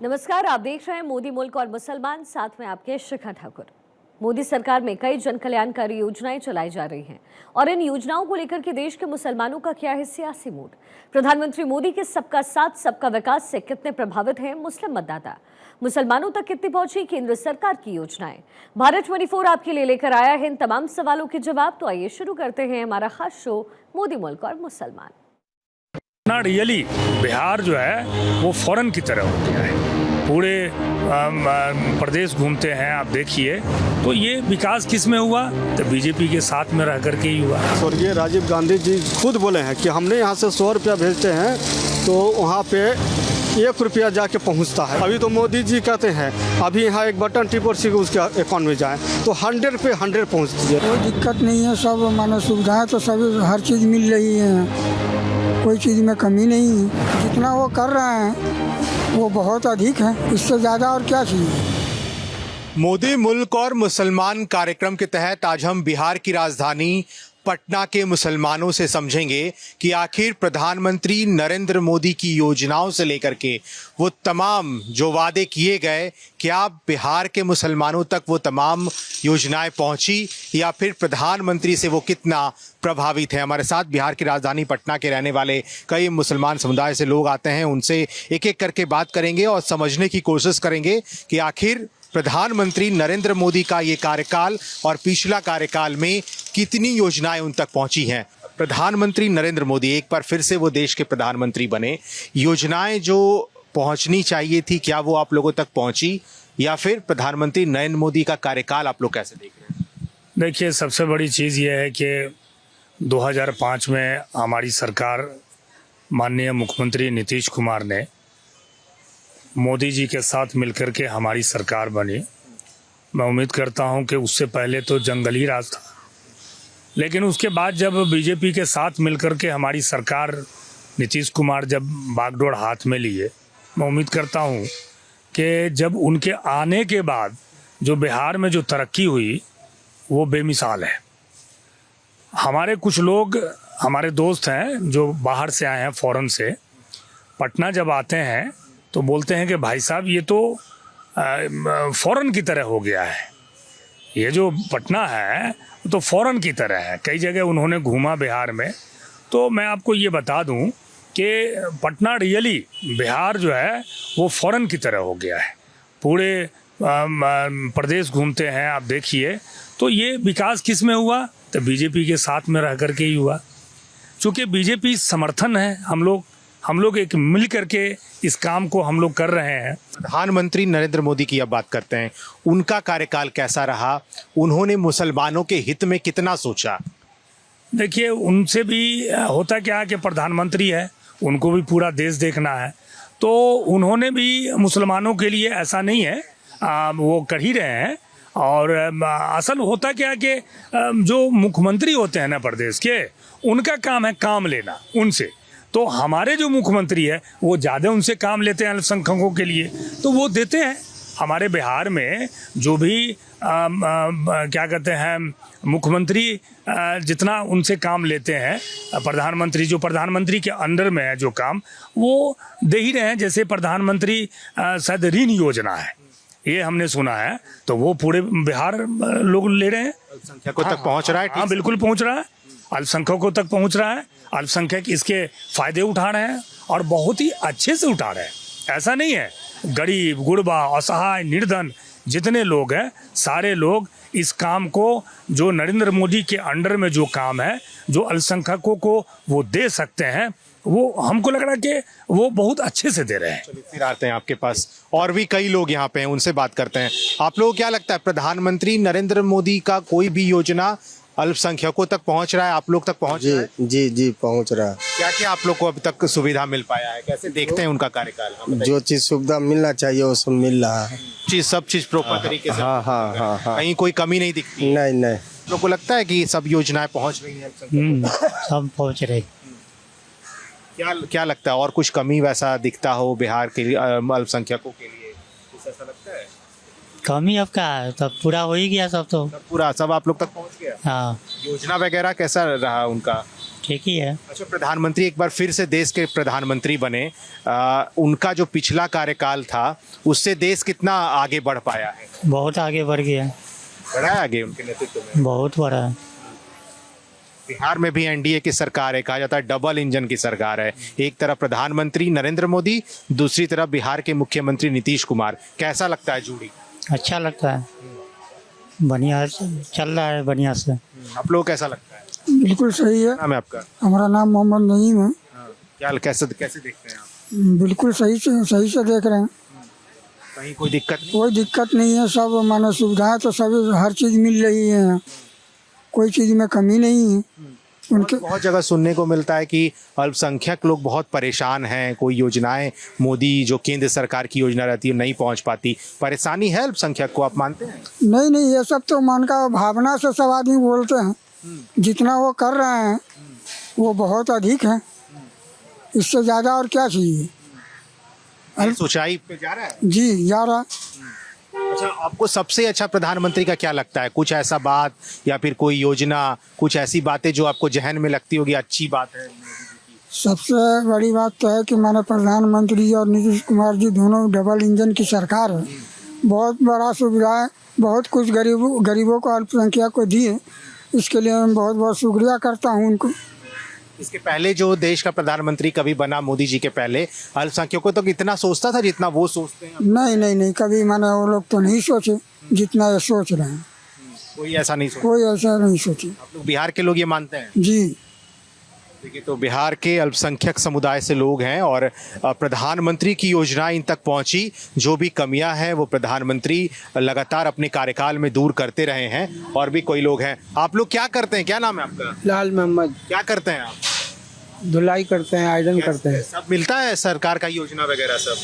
नमस्कार, आप देख रहे हैं मोदी मुल्क और मुसलमान, साथ में आपके शिखा ठाकुर। मोदी सरकार में कई जन कल्याणकारी योजनाएं चलाई जा रही हैं और इन योजनाओं को लेकर के देश के मुसलमानों का क्या है सियासी मूड। प्रधानमंत्री मोदी के सबका साथ सबका विकास से कितने प्रभावित हैं मुस्लिम मतदाता, मुसलमानों तक कितनी पहुंची केंद्र सरकार की योजनाएं। भारत 24 आपके लिए लेकर आया है इन तमाम सवालों के जवाब। तो आइए शुरू करते हैं हमारा खास शो मोदी मुल्क और मुसलमान। ना रियली बिहार जो है वो फॉरेन की तरह हो गया है। पूरे प्रदेश घूमते हैं आप देखिए, तो ये विकास किस में हुआ? तो बीजेपी के साथ में रह करके ही हुआ। स्वर्गीय राजीव गांधी जी खुद बोले हैं कि हमने यहाँ से 100 रुपया भेजते हैं तो वहाँ पे 1 रुपया जाके पहुँचता है। अभी तो मोदी जी कहते हैं अभी यहाँ एक बटन टिप और उसके अकाउंट में जाए तो 100 पे 100 पहुँचती है। कोई दिक्कत नहीं है, सब मानो सुविधाएं तो सब हर चीज़ मिल रही है, कोई चीज़ में कमी नहीं। जितना वो कर रहे हैं वो बहुत अधिक है, इससे ज़्यादा और क्या चाहिए। मोदी मुल्क और मुसलमान कार्यक्रम के तहत आज हम बिहार की राजधानी पटना के मुसलमानों से समझेंगे कि आखिर प्रधानमंत्री नरेंद्र मोदी की योजनाओं से लेकर के वो तमाम जो वादे किए गए, क्या बिहार के मुसलमानों तक वो तमाम योजनाएं पहुंची या फिर प्रधानमंत्री से वो कितना प्रभावित है। हमारे साथ बिहार की राजधानी पटना के रहने वाले कई मुसलमान समुदाय से लोग आते हैं, उनसे एक एक करके बात करेंगे और समझने की कोशिश करेंगे कि आखिर प्रधानमंत्री नरेंद्र मोदी का ये कार्यकाल और पिछला कार्यकाल में कितनी योजनाएं उन तक पहुंची हैं। प्रधानमंत्री नरेंद्र मोदी एक बार फिर से वो देश के प्रधानमंत्री बने, योजनाएं जो पहुंचनी चाहिए थी क्या वो आप लोगों तक पहुंची, या फिर प्रधानमंत्री नरेंद्र मोदी का कार्यकाल आप लोग कैसे देख रहे हैं? देखिए, सबसे बड़ी चीज़ ये है कि 2005 में हमारी सरकार माननीय मुख्यमंत्री नीतीश कुमार ने मोदी जी के साथ मिलकर के हमारी सरकार बनी। मैं उम्मीद करता हूं कि उससे पहले तो जंगली राज था, लेकिन उसके बाद जब बीजेपी के साथ मिलकर के हमारी सरकार नीतीश कुमार जब बागडोर हाथ में लिए, मैं उम्मीद करता हूं कि जब उनके आने के बाद जो बिहार में जो तरक्की हुई वो बेमिसाल है। हमारे कुछ लोग, हमारे दोस्त हैं जो बाहर से आए हैं, फॉरेन से, पटना जब आते हैं तो बोलते हैं कि भाई साहब ये तो फॉरेन की तरह हो गया है, ये जो पटना है तो फॉरेन की तरह है। कई जगह उन्होंने घूमा बिहार में, तो मैं आपको ये बता दूं कि पटना रियली बिहार जो है वो फॉरेन की तरह हो गया है। पूरे प्रदेश घूमते हैं आप देखिए, तो ये विकास किस में हुआ? तो बीजेपी के साथ में रह करके ही हुआ। चूँकि बीजेपी समर्थन है, हम लोग एक मिल करके इस काम को हम लोग कर रहे हैं। प्रधानमंत्री नरेंद्र मोदी की अब बात करते हैं, उनका कार्यकाल कैसा रहा? उन्होंने मुसलमानों के हित में कितना सोचा? देखिए, उनसे भी होता क्या है कि प्रधानमंत्री है, उनको भी पूरा देश देखना है, तो उन्होंने भी मुसलमानों के लिए ऐसा नहीं है, वो कर ही रहे हैं। और असल होता क्या है कि जो मुख्यमंत्री होते हैं ना प्रदेश के, उनका काम है काम लेना उनसे। तो हमारे जो मुख्यमंत्री है वो ज़्यादा उनसे काम लेते हैं अल्पसंख्यकों के लिए, तो वो देते हैं। हमारे बिहार में जो भी क्या कहते हैं मुख्यमंत्री जितना उनसे काम लेते हैं, प्रधानमंत्री जो प्रधानमंत्री के अंडर में है जो काम, वो दे ही रहे हैं। जैसे प्रधानमंत्री शायद ऋण योजना है, ये हमने सुना है, तो वो पूरे बिहार लोग ले रहे हैं। अल्पसंख्यकों तक पहुंच रहा है? हाँ, बिल्कुल पहुंच रहा है, अल्पसंख्यकों तक पहुंच रहा है। अल्पसंख्यक इसके फायदे उठा रहे हैं और बहुत ही अच्छे से उठा रहे हैं। ऐसा नहीं है, गरीब गुरबा असहाय निर्धन जितने लोग हैं, सारे लोग इस काम को, जो नरेंद्र मोदी के अंडर में जो काम है, जो अल्पसंख्यकों को वो दे सकते हैं, वो हमको लग रहा है कि वो बहुत अच्छे से दे रहे हैं। फिर आते हैं आपके पास, और भी कई लोग यहाँ पे हैं, उनसे बात करते हैं। आप लोगों को क्या लगता है, प्रधानमंत्री नरेंद्र मोदी का कोई भी योजना अल्पसंख्यकों तक पहुंच रहा है, आप लोग तक पहुंच रहा है? जी पहुँच रहा है। क्या क्या आप लोग को अभी तक सुविधा मिल पाया है? कैसे देखते हैं उनका कार्यकाल? जो चीज़ सुविधा मिलना चाहिए वो सब मिल रहा है। सब चीज प्रॉपर तरीके से? हाँ। कहीं कोई कमी नहीं दिखती? नहीं। आप लोग को लगता है कि सब योजनाएं पहुंच रही हैं? सब पहुंच रही। क्या लगता है, और कुछ कमी वैसा दिखता हो बिहार के लिए अल्पसंख्यकों के लिए? कुछ ऐसा लगता है? कमी अब क्या है, तब पूरा हो ही गया सब, तो पूरा सब आप लोग तक पहुंच गया। हाँ, योजना वगैरह कैसा रहा उनका? ठीक ही है। अच्छा, प्रधानमंत्री एक बार फिर से देश के प्रधानमंत्री बने, उनका जो पिछला कार्यकाल था उससे देश कितना आगे बढ़ पाया है? बहुत आगे बढ़ गया, बढ़ा है आगे उनके नेतृत्व में? बहुत बड़ा है। बिहार में भी एनडीए की सरकार है, कहा जाता है डबल इंजन की सरकार है। एक तरफ प्रधानमंत्री नरेंद्र मोदी, दूसरी तरफ बिहार के मुख्यमंत्री नीतीश कुमार। कैसा लगता है जोड़ी? अच्छा लगता है, बढ़िया चल रहा है, बढ़िया से। आप लोग कैसा लगता है? बिल्कुल सही है। नाम है आपका? हमारा नाम मोहम्मद नईम है। क्या कैसे कैसे देखते हैं आप? बिल्कुल सही से देख रहे हैं। कहीं कोई दिक्कत नहीं? कोई दिक्कत नहीं है, सब मानो सुविधाएं तो सभी हर चीज़ मिल रही है, कोई चीज़ में कमी नहीं है उनके। बहुत जगह सुनने को मिलता है कि अल्पसंख्यक लोग बहुत परेशान हैं, कोई योजनाएं मोदी जो केंद्र सरकार की योजना रहती है नहीं पहुंच पाती। परेशानी है अल्पसंख्यक को, आप मानते हैं? नहीं, ये सब तो मन का भावना से सब आदमी बोलते हैं। जितना वो कर रहे हैं वो बहुत अधिक है, इससे ज़्यादा और क्या चाहिए। सोचाई पे जा रहा है जी, जा रहा। अच्छा, आपको सबसे अच्छा प्रधानमंत्री का क्या लगता है? कुछ ऐसा बात या फिर कोई योजना, कुछ ऐसी बातें जो आपको जहन में लगती होगी अच्छी बात है? सबसे बड़ी बात तो है कि माननीय प्रधानमंत्री और नीतीश कुमार जी दोनों डबल इंजन की सरकार है। बहुत बड़ा सुविधा है, बहुत कुछ गरीबों को, अल्पसंख्यक को दिए, इसके लिए मैं बहुत बहुत शुक्रिया करता हूँ उनको। इसके पहले जो देश का प्रधानमंत्री कभी बना मोदी जी के पहले, अल्पसंख्यकों तो इतना सोचता था जितना वो सोचते हैं? नहीं, कभी माने वो लोग तो नहीं सोचे जितना ये सोच रहे हैं। कोई ऐसा नहीं सोचा? कोई ऐसा नहीं सोचे। आप लोग बिहार के लोग ये मानते हैं? जी। देखिए, तो बिहार के अल्पसंख्यक समुदाय से लोग हैं और प्रधानमंत्री की योजना इन तक पहुंची। जो भी कमियां हैं वो प्रधानमंत्री लगातार अपने कार्यकाल में दूर करते रहे हैं। और भी कोई लोग हैं। आप लोग क्या करते हैं? क्या नाम है आपका? लाल मोहम्मद। क्या करते हैं आप? धुलाई करते हैं, आयरन करते हैं। सब मिलता है सरकार का योजना वगैरह सब?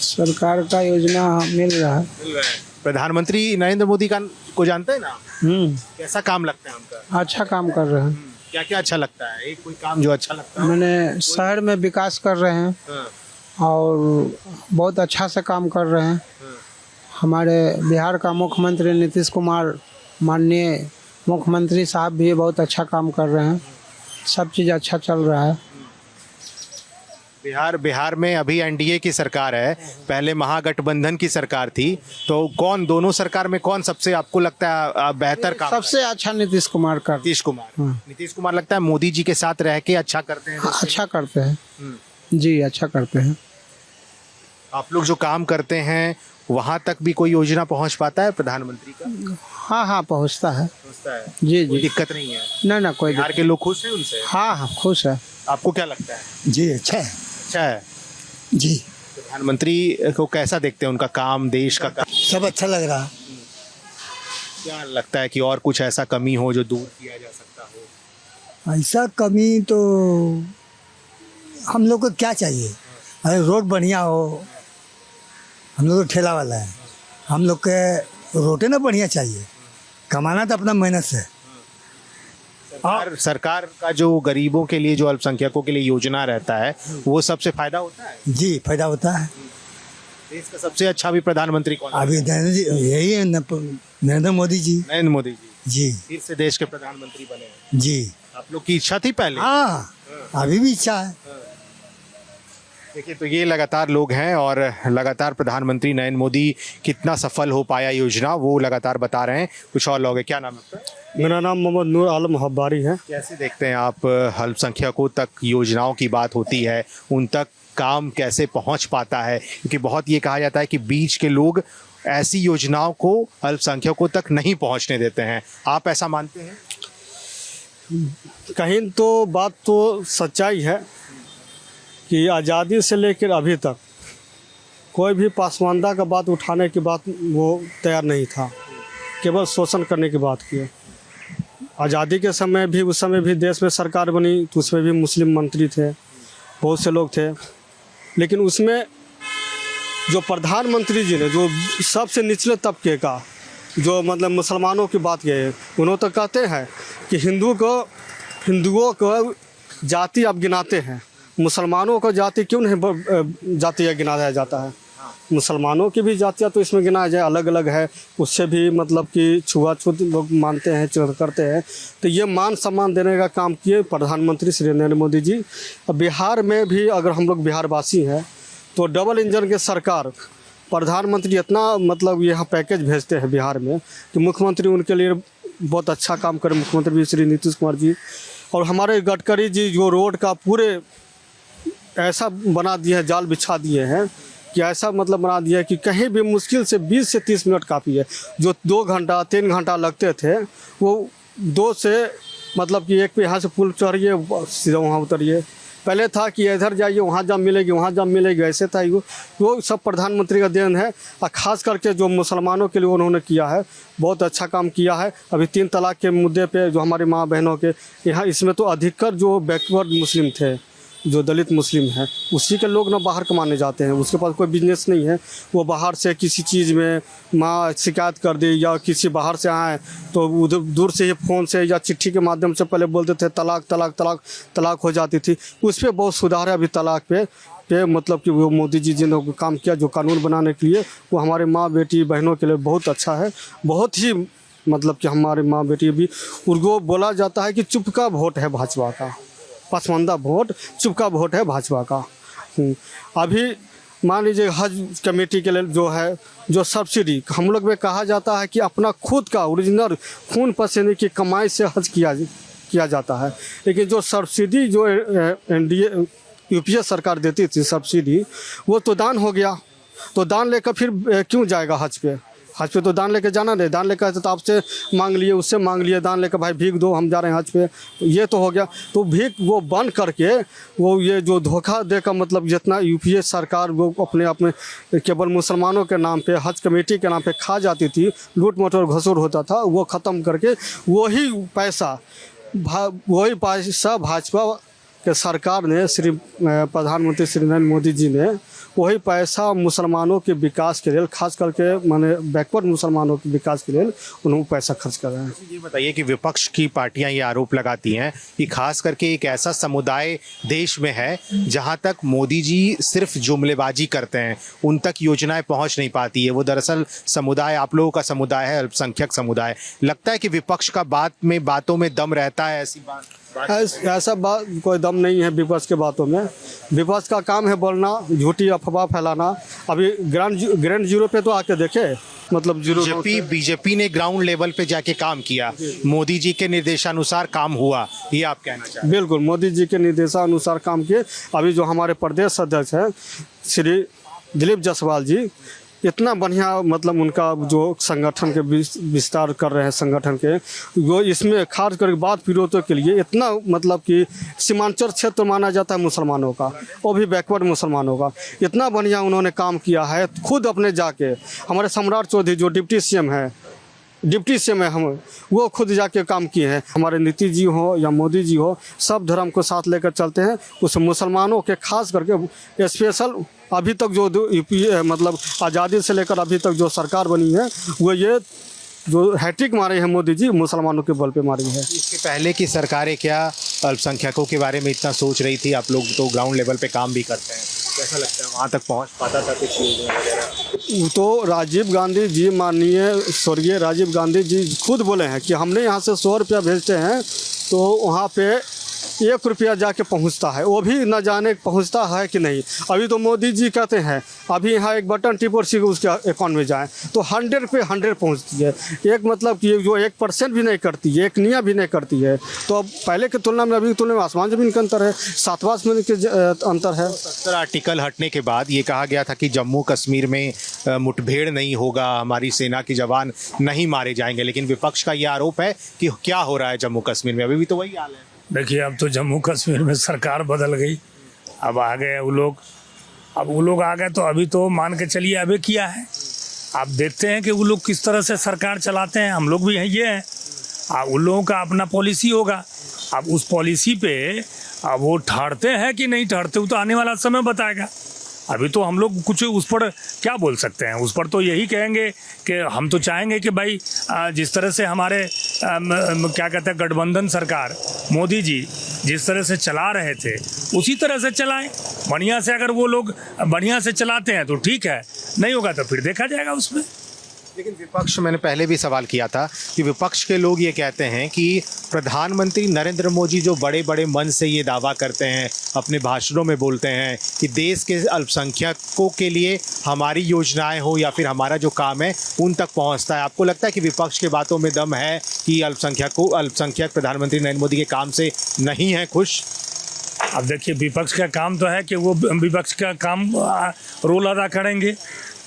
सरकार का योजना मिल रहा है। मिल रहा है। प्रधानमंत्री नरेंद्र मोदी को जानते हैं ना? कैसा काम लगता है उनका? अच्छा काम कर रहे हैं। क्या क्या अच्छा लगता है? एक कोई काम जो अच्छा लगता है? मैंने शहर में विकास कर रहे हैं और बहुत अच्छा से काम कर रहे हैं। हमारे बिहार का मुख्यमंत्री नीतीश कुमार, माननीय मुख्यमंत्री साहब भी बहुत अच्छा काम कर रहे हैं। सब चीज़ अच्छा चल रहा है। बिहार में अभी एनडीए की सरकार है, पहले महागठबंधन की सरकार थी। तो दोनों सरकार में कौन सबसे आपको लगता है बेहतर काम? सबसे अच्छा नीतीश कुमार का। नीतीश कुमार। नीतीश कुमार लगता है मोदी जी के साथ रह के अच्छा करते हैं? अच्छा करते हैं जी, अच्छा करते हैं। आप लोग जो काम करते हैं वहाँ तक भी कोई योजना पहुँच पाता है प्रधानमंत्री का? हाँ, पहुँचता है। जी, कोई दिक्कत नहीं है? ना कोई बिहार के लोग खुश हैं उनसे? हाँ, खुश है। आपको क्या लगता है? जी, अच्छा है। अच्छा है जी। प्रधानमंत्री को कैसा देखते हैं? उनका काम, देश का काम सब अच्छा लग रहा। क्या लगता है कि और कुछ ऐसा कमी हो जो दूर किया जा सकता हो? ऐसा कमी तो हम लोग को क्या चाहिए? अरे रोड बढ़िया हो, हम लोग तो ठेला वाला है, हम लोग के रोटे ना बढ़िया चाहिए। कमाना तो अपना मेहनत से। सरकार का जो गरीबों के लिए, जो अल्पसंख्यकों के लिए योजना रहता है वो सबसे फायदा होता है? जी, फायदा होता है। देश का सबसे अच्छा भी प्रधानमंत्री कौन है? अभी यही है नरेंद्र मोदी जी। नरेंद्र मोदी जी जी फिर से देश के प्रधानमंत्री बने हैं। जी। आप लोग की इच्छा थी पहले? हाँ, अभी भी इच्छा है। देखिए, तो ये लगातार लोग हैं और लगातार प्रधानमंत्री नरेंद्र मोदी कितना सफल हो पाया योजना वो लगातार बता रहे हैं। कुछ और लोग हैं। क्या नाम है आपका? मेरा नाम मोहम्मद नूर आलम हब्बारी है। कैसे देखते हैं आप अल्पसंख्यकों तक योजनाओं की बात होती है, उन तक काम कैसे पहुंच पाता है? क्योंकि बहुत ये कहा जाता है कि बीच के लोग ऐसी योजनाओं को अल्पसंख्यकों तक नहीं पहुंचने देते हैं। आप ऐसा मानते हैं? कहीं तो बात तो सच्चाई है कि आज़ादी से लेकर अभी तक कोई भी पासमानदा का बात उठाने की बात वो तैयार नहीं था, केवल शोषण करने की बात की। आज़ादी के समय भी, उस समय भी देश में सरकार बनी तो उसमें भी मुस्लिम मंत्री थे, बहुत से लोग थे, लेकिन उसमें जो प्रधानमंत्री जी ने जो सबसे निचले तबके का, जो मतलब मुसलमानों की बात किए, उन्होंने तो कहते हैं कि हिंदुओं को जाति आप गिनाते हैं, मुसलमानों को जाति क्यों नहीं जाति गिनाया जाता है? मुसलमानों की भी जातियाँ तो इसमें गिना जाए अलग अलग है, उससे भी मतलब कि छुआछूत लोग मानते हैं, करते हैं। तो ये मान सम्मान देने का काम किए प्रधानमंत्री श्री नरेंद्र मोदी जी। बिहार में भी अगर हम लोग बिहारवासी हैं तो डबल इंजन की सरकार, प्रधानमंत्री इतना मतलब यहाँ पैकेज भेजते हैं बिहार में कि मुख्यमंत्री उनके लिए बहुत अच्छा काम करें, मुख्यमंत्री श्री नीतीश कुमार जी। और हमारे गडकरी जी जो रोड का पूरे ऐसा बना दिए हैं, जाल बिछा दिए हैं कि ऐसा मतलब बना दिया है कि कहीं भी मुश्किल से 20 से 30 मिनट काफ़ी है। जो 2 घंटा 3 घंटा लगते थे वो 2 से मतलब कि एक पे यहाँ से पुल चढ़िए सीधा वहाँ उतरिए। पहले था कि इधर जाइए वहाँ जाम मिलेगी, वहाँ जाम मिलेगी, ऐसे था। वो सब प्रधानमंत्री का देन है। और ख़ास करके जो मुसलमानों के लिए उन्होंने किया है, बहुत अच्छा काम किया है। अभी 3 तलाक के मुद्दे पे जो हमारी माँ बहनों के यहाँ, इसमें तो अधिकतर जो बैकवर्ड मुस्लिम थे, जो दलित मुस्लिम हैं, उसी के लोग ना बाहर कमाने जाते हैं। उसके पास कोई बिजनेस नहीं है, वो बाहर से किसी चीज़ में माँ शिकायत कर दी या किसी बाहर से आए तो उधर दूर से ही फ़ोन से या चिट्ठी के माध्यम से पहले बोलते थे तलाक तलाक तलाक तलाक हो जाती थी। उस पर बहुत सुधार है अभी तलाक पे मतलब कि वो मोदी जी जिन्होंने काम किया जो कानून बनाने के लिए, वो हमारे माँ बेटी बहनों के लिए बहुत अच्छा है। बहुत ही मतलब कि हमारे माँ बेटी भी, उनको बोला जाता है कि चुप का वोट है भाजपा का, पसमानदा वोट, चुपका वोट है भाजपा का। अभी मान लीजिए हज कमेटी के लिए जो है, जो सब्सिडी हम लोग में कहा जाता है कि अपना खुद का ओरिजिनल खून पसीने की कमाई से हज किया जाता है। लेकिन जो सब्सिडी जो NDA UPA सरकार देती थी सब्सिडी, वो तो दान हो गया। तो दान लेकर फिर क्यों जाएगा हज पे? हज पे तो दान लेके जाना नहीं। दान लेकर तो आपसे मांग लिए, उससे मांग लिए, दान लेकर भाई भीख दो, हम जा रहे हैं हज पे, तो ये तो हो गया। तो भीख वो बंद करके वो ये जो धोखा देकर मतलब जितना UPA सरकार वो अपने आप में केवल मुसलमानों के नाम पे, हज कमेटी के नाम पे खा जाती थी, लूट मटोर घसूर होता था, वो ख़त्म करके वही पैसा भाजपा के सरकार ने, श्री प्रधानमंत्री श्री नरेंद्र मोदी जी ने वही पैसा मुसलमानों के विकास के लिए, खास करके माने बैकवर्ड मुसलमानों के विकास के लिए उन्होंने पैसा खर्च कर रहे हैं। ये बताइए कि विपक्ष की पार्टियां ये आरोप लगाती हैं कि खास करके एक ऐसा समुदाय देश में है जहां तक मोदी जी सिर्फ जुमलेबाजी करते हैं, उन तक योजनाएं पहुंच नहीं पाती है। वो दरअसल समुदाय आप लोगों का समुदाय है, अल्पसंख्यक समुदाय। लगता है कि विपक्ष का बातों में दम रहता है, ऐसी बात? ऐसा बात कोई दम नहीं है विपक्ष के बातों में। विपक्ष का काम है बोलना, झूठी अफवाह फैलाना। अभी ग्राउंड जीरो पे तो आके देखे, मतलब बीजेपी ने ग्राउंड लेवल पे जाके काम किया, मोदी जी के निर्देशानुसार काम हुआ, ये आप कहना चाहते हैं? बिल्कुल, मोदी जी के निर्देशानुसार काम किए। अभी जो हमारे प्रदेश अध्यक्ष हैं श्री दिलीप जायसवाल जी, इतना बढ़िया मतलब उनका जो संगठन के विस्तार कर रहे हैं, संगठन के वो इसमें खास करके बात विरोधों के लिए इतना मतलब कि सीमांचल क्षेत्र माना जाता है मुसलमानों का, वो भी बैकवर्ड मुसलमानों का, इतना बढ़िया उन्होंने काम किया है। खुद अपने जाके हमारे सम्राट चौधरी जो डिप्टी CM है हम, वो खुद जाके काम किए हैं। हमारे नीतीश जी हो या मोदी जी हो, सब धर्म को साथ लेकर चलते हैं। उस मुसलमानों के खास करके स्पेशल अभी तक जो UPA मतलब आज़ादी से लेकर अभी तक जो सरकार बनी है, वो ये जो हैट्रिक मारे हैं मोदी जी, मुसलमानों के बल पे मारी है। इसके पहले की सरकारें क्या अल्पसंख्यकों के बारे में इतना सोच रही थी? आप लोग तो ग्राउंड लेवल पे काम भी करते हैं, कैसा लगता है वहाँ तक पहुँच पाता था कुछ योजना वगैरह? तो राजीव गांधी जी, माननीय स्वर्गीय राजीव गांधी जी खुद बोले हैं कि हमने यहाँ से 100 रुपया भेजते हैं तो वहाँ पे 1 रुपया जाके पहुंचता है, वो भी न जाने पहुंचता है कि नहीं। अभी तो मोदी जी कहते हैं अभी यहाँ एक बटन टिप और सीधे उसके अकाउंट में जाए तो 100 पे 100 पहुंचती है। एक मतलब कि जो 1% भी नहीं करती है, 1 निया भी नहीं करती है। तो अब पहले की तुलना में अभी की तुलना में आसमान ज़मीन का अंतर है, 7वां आसमान के अंतर है। 70 आर्टिकल हटने के बाद ये कहा गया था कि जम्मू कश्मीर में मुठभेड़ नहीं होगा, हमारी सेना के जवान नहीं मारे जाएंगे, लेकिन विपक्ष का ये आरोप है कि क्या हो रहा है जम्मू कश्मीर में, अभी भी तो वही हाल है। देखिए, अब तो जम्मू कश्मीर में सरकार बदल गई, अब आ गए वो लोग। अब वो लोग आ गए तो अभी तो मान के चलिए अभी किया है। आप देखते हैं कि वो लोग किस तरह से सरकार चलाते हैं। हम लोग भी ये हैं, उन लोगों का अपना पॉलिसी होगा। अब उस पॉलिसी पे अब वो ठहरते हैं कि नहीं ठहरते, वो तो आने वाला समय बताएगा। अभी तो हम लोग कुछ उस पर क्या बोल सकते हैं। उस पर तो यही कहेंगे कि हम तो चाहेंगे कि भाई जिस तरह से हमारे क्या कहते हैं गठबंधन सरकार मोदी जी जिस तरह से चला रहे थे उसी तरह से चलाएं बढ़िया से। अगर वो लोग बढ़िया से चलाते हैं तो ठीक है, नहीं होगा तो फिर देखा जाएगा उसमें। लेकिन विपक्ष, मैंने पहले भी सवाल किया था कि विपक्ष के लोग ये कहते हैं कि प्रधानमंत्री नरेंद्र मोदी जो बड़े बड़े मन से ये दावा करते हैं, अपने भाषणों में बोलते हैं कि देश के अल्पसंख्यकों के लिए हमारी योजनाएं हो या फिर हमारा जो काम है उन तक पहुंचता है। आपको लगता है कि विपक्ष के बातों में दम है कि अल्पसंख्यक प्रधानमंत्री नरेंद्र मोदी के काम से नहीं है खुश? अब देखिए, विपक्ष का काम तो है कि वो विपक्ष का काम रोल अदा करेंगे,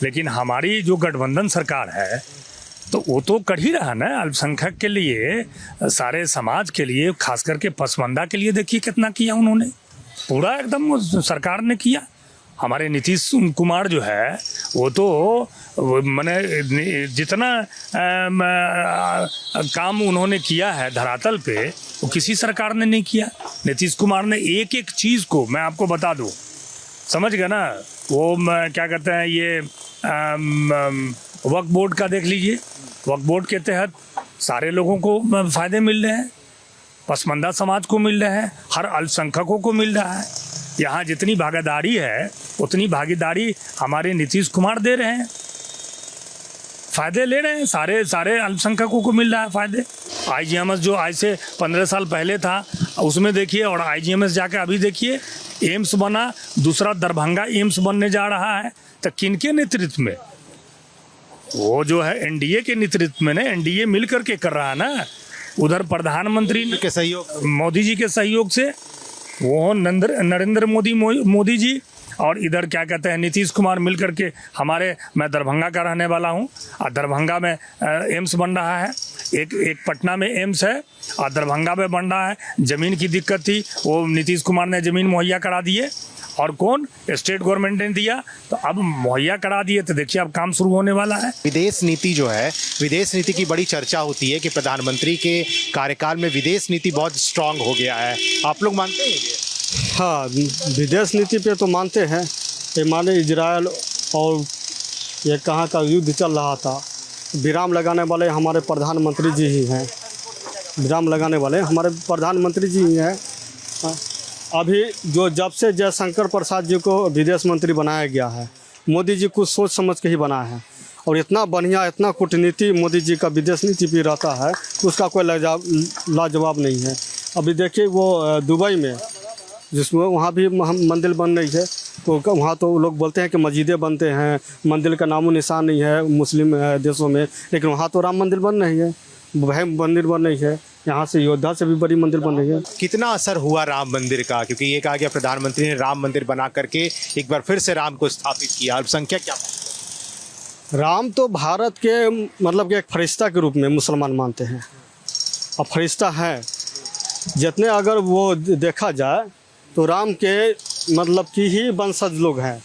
लेकिन हमारी जो गठबंधन सरकार है तो वो तो कर ही रहा ना अल्पसंख्यक के लिए, सारे समाज के लिए, खास करके पसमानदा के लिए। देखिए कितना किया उन्होंने, पूरा एकदम सरकार ने किया। हमारे नीतीश कुमार जो है वो तो मैंने जितना काम उन्होंने किया है धरातल पे वो किसी सरकार ने नहीं किया। नीतीश कुमार ने एक एक चीज़ को, मैं आपको बता दूं, समझ गए ना, वो क्या कहते हैं ये वक्फ बोर्ड का देख लीजिए, वक्फ बोर्ड के तहत सारे लोगों को फ़ायदे मिल रहे हैं, पसमानदा समाज को मिल रहे हैं, हर अल्पसंख्यकों को मिल रहा है। यहाँ जितनी भागीदारी है उतनी भागीदारी हमारे नीतीश कुमार दे रहे हैं, फ़ायदे ले रहे हैं, सारे अल्पसंख्यकों को मिल रहा है फ़ायदे। IGMS जो आज से 15 साल पहले था उसमें देखिए, और IGMS जाकर अभी देखिए एम्स बना, दूसरा दरभंगा एम्स बनने जा रहा है। तो किनके नेतृत्व में? वो जो है NDA के नेतृत्व में ना, NDA मिल करके कर रहा है ना। उधर प्रधानमंत्री के सहयोग, मोदी जी के सहयोग से, वो नरेंद्र मोदी जी, और इधर क्या कहते हैं नीतीश कुमार मिल करके हमारे, मैं दरभंगा का रहने वाला हूँ और दरभंगा में एम्स बन रहा है, एक पटना में एम्स है और दरभंगा में बन रहा है। ज़मीन की दिक्कत थी, वो नीतीश कुमार ने ज़मीन मुहैया करा दिए, और कौन? स्टेट गवर्नमेंट ने दिया, तो अब मुहैया करा दिए, तो देखिए अब काम शुरू होने वाला है। विदेश नीति जो है, विदेश नीति की बड़ी चर्चा होती है कि प्रधानमंत्री के कार्यकाल में विदेश नीति बहुत स्ट्रांग हो गया है, आप लोग मानते हैं ये? हाँ, विदेश नीति पे तो मानते हैं। ये माने इजराइल और ये कहाँ का युद्ध चल रहा था, विराम लगाने वाले हमारे प्रधानमंत्री जी ही हैं, विराम लगाने वाले हमारे प्रधानमंत्री जी ही हैं। अभी जो जब से जयशंकर प्रसाद जी को विदेश मंत्री बनाया गया है, मोदी जी कुछ सोच समझ के ही बना है, और इतना बढ़िया, इतना कूटनीति मोदी जी का विदेश नीति भी रहता है, उसका कोई लाजवाब नहीं है। अभी देखिए वो दुबई में, जिसमें वहाँ भी मंदिर बन रही है, तो वहाँ तो लोग बोलते हैं कि मस्जिदें बनते हैं, मंदिर का नामो निशान नहीं है मुस्लिम देशों में, लेकिन वहाँ तो राम मंदिर बन रही है, वह मंदिर बन रही है। यहाँ से अयोध्या से भी बड़ी मंदिर बन रही है। कितना असर हुआ राम मंदिर का? क्योंकि ये कहा गया प्रधानमंत्री ने राम मंदिर बना करके एक बार फिर से राम को स्थापित किया, अल्पसंख्यक क्या? राम तो भारत के मतलब कि एक फरिश्ता के रूप में मुसलमान मानते हैं, और फरिश्ता है जितने, अगर वो देखा जाए तो राम के मतलब की ही वंशज लोग हैं,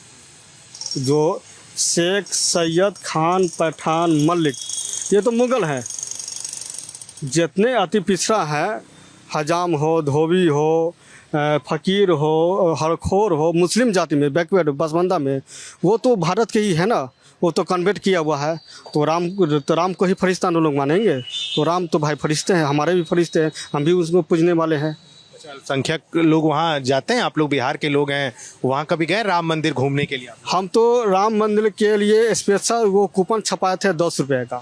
जो शेख, सैयद, खान, पठान, मलिक, ये तो मुग़ल हैं। जितने अति पिछड़ा है, हजाम हो, धोबी हो, फ़कीर हो, हरखोर हो, मुस्लिम जाति में बैकवर्ड पसमानदा में, वो तो भारत के ही है ना, वो तो कन्वर्ट किया हुआ है। तो राम को ही फरिश्ता लोग मानेंगे, तो राम तो भाई फरिश्ते हैं, हमारे भी फरिश्ते हैं, हम भी उसको पूजने वाले हैं। अल्पसंख्यक लोग वहाँ जाते हैं, आप लोग बिहार के लोग हैं, वहाँ कभी गए राम मंदिर घूमने के लिए? हम तो राम मंदिर के लिए स्पेशल वो कूपन छपाए थे 10 रुपये का।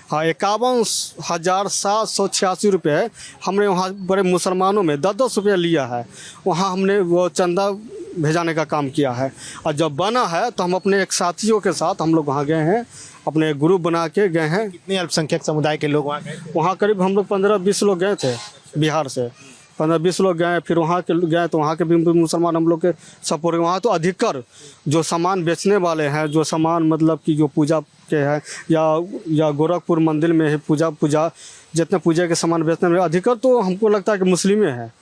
हाँ, 51,786 रुपये हमने वहाँ बड़े मुसलमानों में 10-10 रुपये लिया है, वहाँ हमने वो चंदा भेजाने का काम किया है। और जब बना है तो हम अपने एक साथियों के साथ हम लोग वहाँ गए हैं, अपने ग्रुप बना के गए हैं। कितने अल्पसंख्यक समुदाय के लोग वहाँ गए? वहाँ करीब हम लोग 15-20 लोग गए थे, बिहार से 15-20 लोग गए। फिर वहाँ के गए तो वहाँ के भी मुसलमान हम लोग के सपोर्ट। वहाँ तो अधिकतर जो सामान बेचने वाले हैं, जो सामान मतलब कि जो पूजा के हैं या गोरखपुर मंदिर में है पूजा जितने पूजा के सामान बेचने में, अधिकतर तो हमको लगता है कि मुस्लिमें हैं,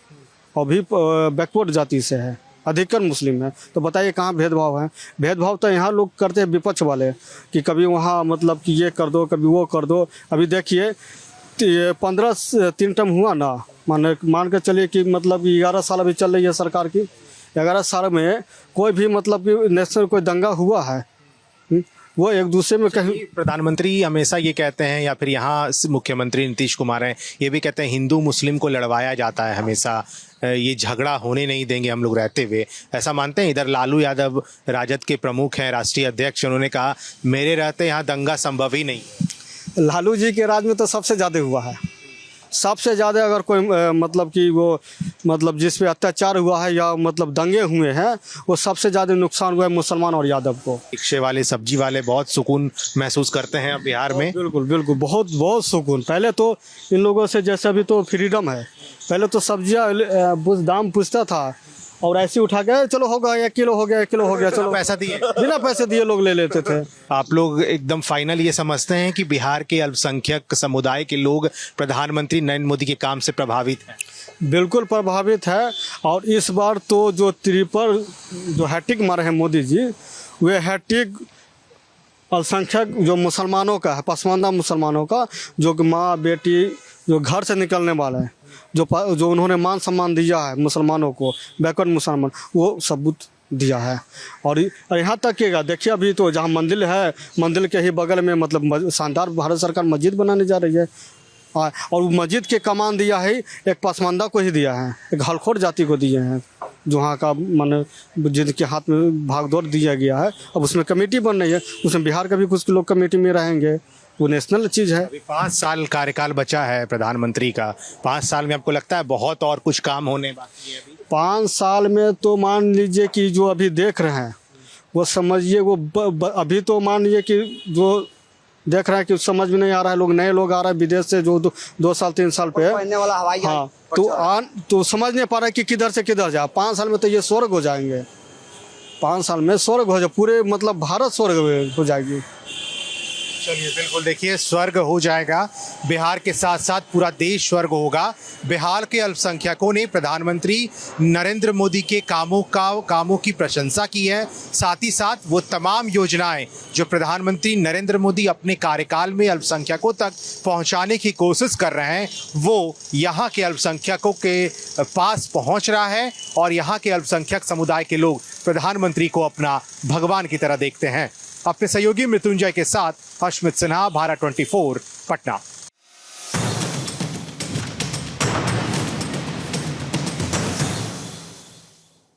और भी बैकवर्ड जाति से है, अधिकतर मुस्लिम है। तो बताइए कहाँ भेदभाव है? भेदभाव तो यहाँ लोग करते हैं विपक्ष वाले, कि कभी वहाँ मतलब कि ये कर दो, कभी वो कर दो। अभी देखिए 15 टर्म हुआ ना, मान के चलिए कि मतलब 11 साल अभी चल रही है सरकार की। 11 साल में कोई भी मतलब कि नेशनल कोई दंगा हुआ है? वो एक दूसरे में कहीं प्रधानमंत्री हमेशा ये कहते हैं, या फिर यहाँ मुख्यमंत्री नीतीश कुमार हैं, ये भी कहते हैं हिंदू मुस्लिम को लड़वाया जाता है हमेशा, ये झगड़ा होने नहीं देंगे हम लोग रहते हुए, ऐसा मानते हैं? इधर लालू यादव राजद के प्रमुख हैं, राष्ट्रीय अध्यक्ष, उन्होंने कहा मेरे रहते यहाँ दंगा संभव ही नहीं। लालू जी के राज में तो सबसे ज़्यादा हुआ है, सबसे ज़्यादा अगर कोई मतलब कि वो मतलब जिस पे अत्याचार हुआ है या मतलब दंगे हुए हैं, वो सबसे ज़्यादा नुकसान हुआ है मुसलमान और यादव को। रिक्शे वाले, सब्जी वाले बहुत सुकून महसूस करते हैं अब बिहार में। बिल्कुल बिल्कुल, बहुत बहुत सुकून। पहले तो इन लोगों से जैसे अभी तो फ्रीडम है, पहले तो सब्जियाँ दाम पूछता था और ऐसे उठा के चलो हो गया 1 किलो हो गया 1 किलो हो गया, चलो पैसा दिए, बिना पैसे दिए लोग ले लेते थे। आप लोग एकदम फाइनल ये समझते हैं कि बिहार के अल्पसंख्यक समुदाय के लोग प्रधानमंत्री नरेंद्र मोदी के काम से प्रभावित हैं? बिल्कुल प्रभावित है। और इस बार तो जो ट्रिपल जो हैट्रिक मारे हैं मोदी जी, वे हैट्रिक अल्पसंख्यक जो मुसलमानों का है, पसमानदा मुसलमानों का, जो माँ बेटी जो घर से निकलने वाले हैं, जो उन्होंने मान सम्मान दिया है मुसलमानों को, बैकवर्ड मुसलमान, वो सबूत दिया है। और यहाँ तक कि देखिए अभी तो जहाँ मंदिर है, मंदिर के ही बगल में मतलब शानदार भारत सरकार मस्जिद बनाने जा रही है, और मस्जिद के कमान दिया है एक पसमानदा को ही दिया है, एक हलखोर जाति को दिए हैं, जो वहाँ का मन जिनके हाथ में भागदौड़ दिया गया है। अब उसमें कमेटी बन रही है, उसमें बिहार का भी कुछ लोग कमेटी में रहेंगे, वो नेशनल चीज़ है। 5 साल कार्यकाल बचा है प्रधानमंत्री का, 5 साल में आपको लगता है बहुत और कुछ काम होने बाकी है अभी? 5 साल में तो मान लीजिए कि जो अभी देख रहे हैं वो समझिए, वो अभी तो मान लीजिए कि जो देख रहे हैं कि समझ में नहीं आ रहा है, लोग नए लोग आ रहे हैं विदेश से जो 2 साल 3 साल पे, हाँ, तो समझ नहीं पा रहा है कि किधर से किधर जाए। 5 साल में तो ये स्वर्ग हो जाएंगे, 5 साल में स्वर्ग हो जाए, पूरे मतलब भारत स्वर्ग हो जाएगी। चलिए, बिल्कुल देखिए, स्वर्ग हो जाएगा, बिहार के साथ साथ पूरा देश स्वर्ग होगा। बिहार के अल्पसंख्यकों ने प्रधानमंत्री नरेंद्र मोदी के कामों की प्रशंसा की है। साथ ही साथ वो तमाम योजनाएं जो प्रधानमंत्री नरेंद्र मोदी अपने कार्यकाल में अल्पसंख्यकों तक पहुंचाने की कोशिश कर रहे हैं, वो यहाँ के अल्पसंख्यकों के पास पहुँच रहा है, और यहाँ के अल्पसंख्यक समुदाय के लोग प्रधानमंत्री को अपना भगवान की तरह देखते हैं। अपने सहयोगी मृत्युंजय के साथ अश्मित सिन्हा, भारत 24, पटना।